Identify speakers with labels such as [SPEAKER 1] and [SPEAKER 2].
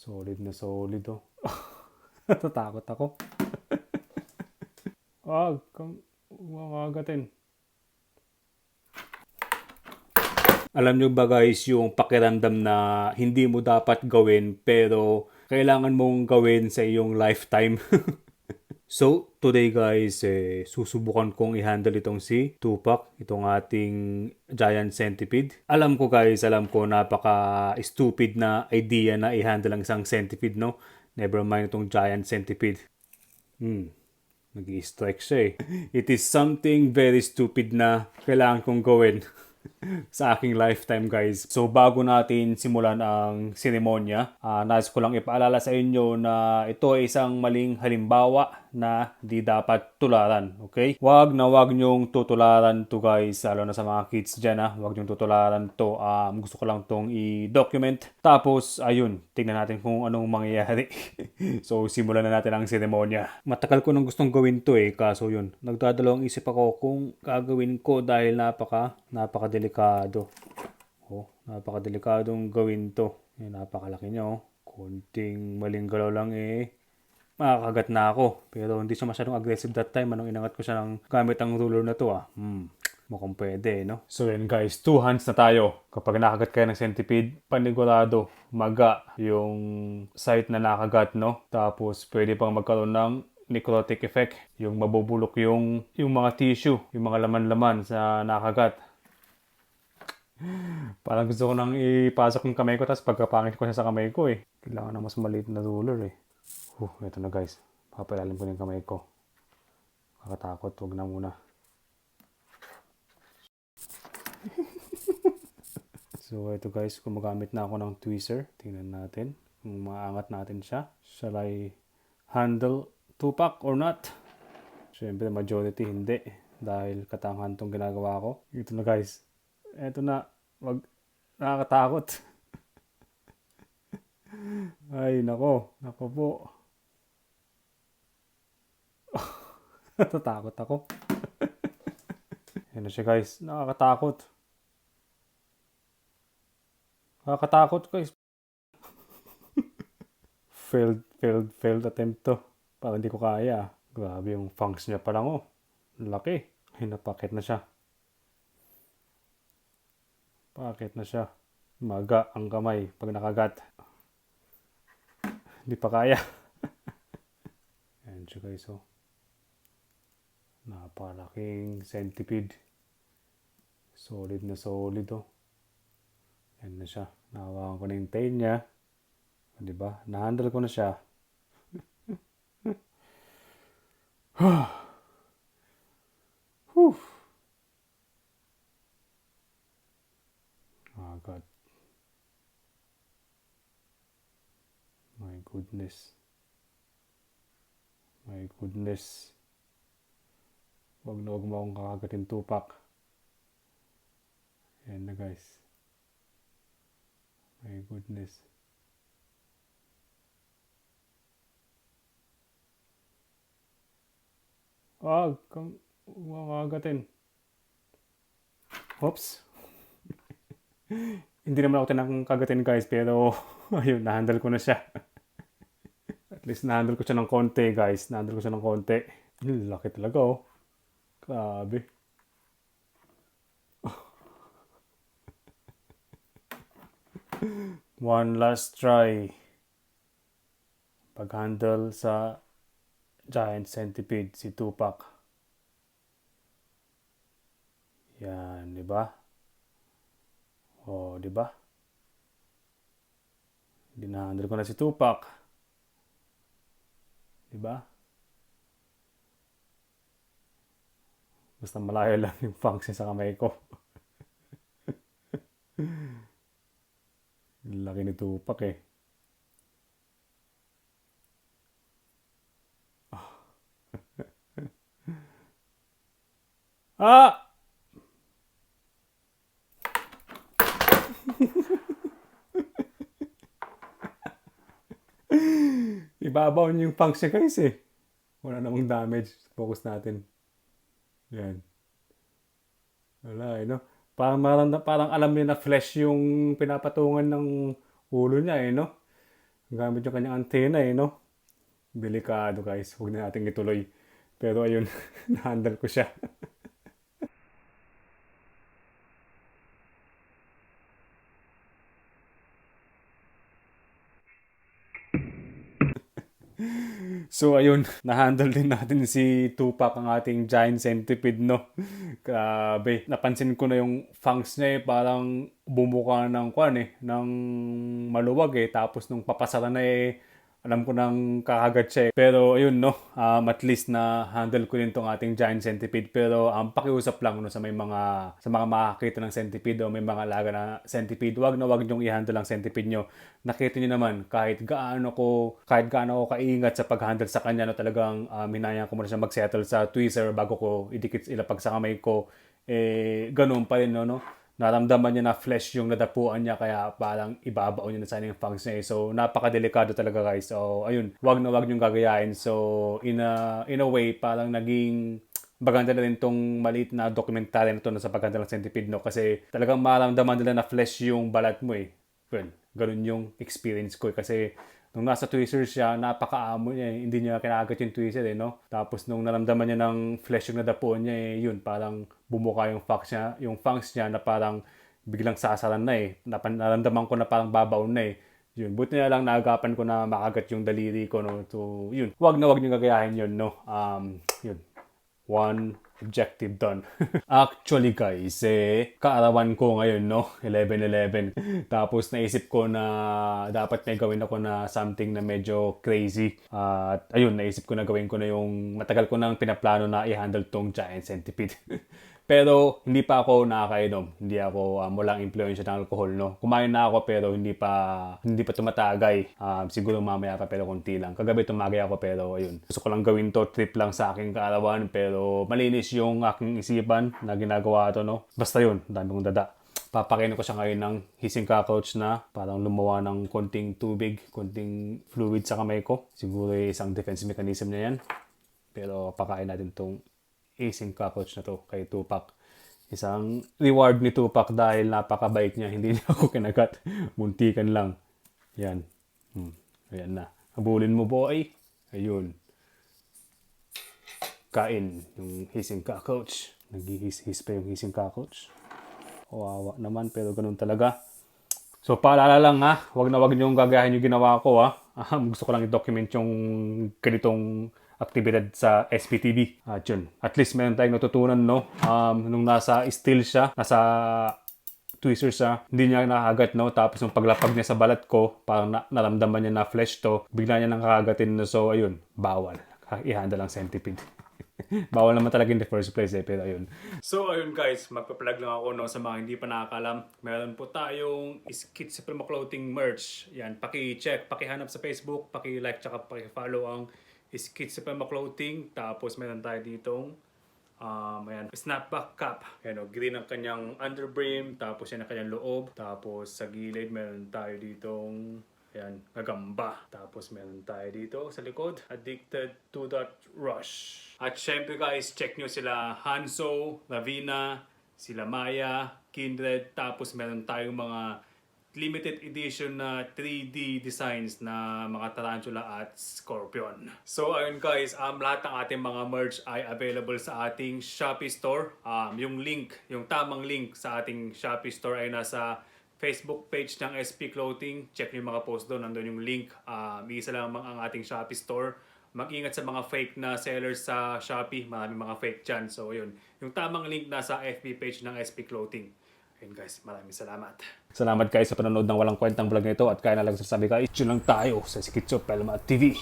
[SPEAKER 1] Solid na solid oh. Natatakot ako. Wag kang mamagatin. Alam nyo ba guys yung pakiramdam na hindi mo dapat gawin pero kailangan mong gawin sa iyong lifetime? So, today guys, susubukan kong i-handle itong si Tupac, itong ating giant centipede. Alam ko guys, alam ko napaka-stupid na idea na i-handle ang isang centipede, no? Never mind itong giant centipede. Nag-i-strike siya eh. It is something very stupid na kailangan kong gawin sa aking lifetime guys. So bago natin simulan ang seremonya, nais ko lang ipaalala sa inyo na ito ay isang maling halimbawa na di dapat tularan. Okay? Wag na wag nyong tutularan to guys, lalo na sa mga kids dyan ha. Wag nyong tutularan to. Gusto ko lang tong i-document. Tapos ayun, tignan natin kung anong mangyayari. So simulan na natin ang seremonya. Matagal ko nang gustong gawin to eh, kaso yun, nagdadalawang isip ako kung gagawin ko dahil napakadelikado. Napakadelikadong gawin to. Napakalaki niya oh. Konting maling galaw lang eh, makakagat na ako. Pero hindi siya masyadong aggressive that time. Anong inangat ko siya ng gamit ang ruler na to mukhang pwede, no? So yun guys, 2 hands na tayo. Kapag nakagat kayo ng centipede, panigurado, maga yung site na nakagat, no? Tapos pwede pang magkaroon ng necrotic effect. Yung mabubulok yung mga tissue, yung mga laman-laman sa nakagat. Parang gusto ko nang ipasok yung kamay ko, tapos pagkapangit ko siya sa kamay ko eh. Kailangan na mas maliit na ruler eh. Ito na guys. Papalalim ko yung kamay ko. Kakatakot, huwag na muna. So ito guys, gumagamit na ako ng tweezer. Tingnan natin kung maangat natin siya. Shall I handle Tupac or not? Siyempre majority hindi. Dahil katangahan tong ginagawa ko. Ito na guys. Ito na. Wag, nakakatakot. Ay nako. Nako po. Natatakot ako. Yan na siya guys. Nakakatakot. Nakakatakot guys. Failed attempt to. Parang hindi ko kaya. Grabe yung fangs niya pa lang oh. Laki. Ay napakit na siya. Pakit na siya. Maga ang kamay pag nakagat. Hindi pa kaya. Ayan siya guys oh. Napalaking centipede. Solid na solid oh. Ayan na siya. Nahawakan ko na yung tail niya. Diba? Na-handle ko na siya. Oh God. My goodness. My goodness. Wag na wag mo akong kakagatin Tupac. Ayan na guys. My goodness. Wag kang mamagatin. Oops. Hindi naman ako tinang kagatin guys, pero ayun, na-handle ko na siya. At least na-handle ko siya ng konti guys. Na-handle ko siya ng konti. Laki talaga oh. Grabe. One last try. Pag-handle sa giant centipede si Tupac. Yan, di ba? Oh, di ba? Dinahandle ko na si Tupac. Di ba? Basta malayo lang yung function sa kamay ko. Laki ni Tupac eh. Ah! Ibabaw niyo yung function guys eh. Wala namang damage. Focus natin. Yan. Wala eh no. Parang alam niya na flesh yung pinapatungan ng ulo niya eh no. Gamit yung kanyang antena eh, no? Delikado guys, huwag na natin ituloy. Pero ayun, na-handle ko siya. So ayun, na-handle din natin si Tupac, ang ating giant centipede, no? Grabe, napansin ko na yung fangs niya eh, parang bumuka ng kwan eh, ng maluwag eh. Tapos nung papasara na eh, alam ko nang kakagat siya eh. Pero ayun no, at least na handle ko din tong ating giant centipede. Pero pakiusap lang no, sa mga makakita ng centipede o may mga alaga na centipede, wag na wag niyong i-handle ang centipede nyo. Nakita niyo naman kahit gaano ko kaingat sa pag-handle sa kanya, no, talagang hinayaan ko muna siya mag-settle sa tweezer bago ko idikit ilapag sa kamay ko. Ganun pa rin no. Naramdaman niya na flesh yung nadapuan niya, kaya parang ibabaon niya na sana yung fangs niya. So, napakadelikado talaga guys. So, ayun, wag na wag niyong gagayahin. So, in a way, parang naging maganda na rin tong maliit na documentary na to na sa paghandle ng centipede, no? Kasi talagang maramdaman nila na flesh yung balat mo eh. Well, ganun yung experience ko eh. Kasi nung nasa tweezer siya, napakaamo niya eh. Hindi niya kinagat yung tweezer eh, no? Tapos nung naramdaman niya ng flesh yung nadapuan niya eh, yun, parang bumuka yung fangs niya na parang biglang sasaran na eh. Naramdaman ko na parang babaon na eh. Yun, buti na lang naagapan ko na makagat yung daliri ko, no? So, yun. Wag na wag niyo gagayahin yun, no? Yun. One objective done. Actually guys, kaarawan ko ngayon, no? 11/11. Tapos naisip ko na dapat may gawin ako na something na medyo crazy. At ayun, naisip ko na gawin ko na yung matagal ko nang pinaplano na i-handle tong giant centipede. Pero hindi pa ako nakakainom. Hindi ako walang impluensya ng alcohol, no. Kumain na ako pero hindi pa tumatagay. Siguro mamaya pa pero konti lang. Kagabi tumagay ako pero ayun. Gusto ko lang gawin to, trip lang sa aking kaarawan, pero malinis yung aking isipan na ginagawa to, no. Basta yun, dami kong dada. Papakainin ko siya ngayon ng hissing cockroach na parang lumawa ng konting tubig, konting fluid sa kamay ko. Siguro isang defense mechanism na yan. Pero pakain natin tong hissing cockroach na to kay Tupac. Isang reward ni Tupac dahil napakabait niya. Hindi niya ako kinagat. Muntikan lang. Yan. Ayan na. Habulin mo, boy. Ayun. Kain yung hissing cockroach. Nag-his pa yung hissing cockroach. Kawawa naman, pero ganun talaga. So, paalala lang ha. Wag na wag niyong gagayahin yung ginawa ko ha. Gusto ko lang i-document yung ganitong aktibidad sa SPTV. At yun, at least meron tayong natutunan, no? Nung nasa still siya, nasa tweezer siya, hindi niya nakagat, no? Tapos nung paglapag niya sa balat ko, parang naramdaman niya na flesh to, bigla niya nang kakagatin, no? So ayun, bawal. I-handle ang centipede. Bawal naman talaga in the first place eh, pero ayun. So ayun guys, magpa-plug lang ako, no, sa mga hindi pa nakakalam. Meron po tayong Skits Supremo Clothing merch. Yan, paki-check, paki-hanap sa Facebook, paki-like, tsaka paki-follow ang Skits Supremo Clothing. Tapos meron tayo ditong ayan, snapback cap. Ayan, green ang kanyang underbrim, tapos yan ang kanyang loob. Tapos sa gilid meron tayo ditong ayan, gagamba. Tapos meron tayo dito sa likod, Addicted to that Rush. At syempre guys, check nyo sila Hanso, Ravina, sila Maya, Kindred. Tapos meron tayong mga limited edition na 3D designs na mga tarantula at scorpion. So ayun guys, lahat ng ating mga merch ay available sa ating Shopee store. Yung tamang link sa ating Shopee store ay nasa Facebook page ng SP Clothing. Check yung mga post doon, nandun yung link. Isa lang ang ating Shopee store. Mag-ingat sa mga fake na sellers sa Shopee. Maraming mga fake dyan. So ayun, yung tamang link nasa FB page ng SP Clothing. Ayun guys, maraming salamat. Salamat guys sa panonood ng walang kwentang vlog nito, at kaya na lang sasabi guys, yun lang tayo sa Skitsopelma TV.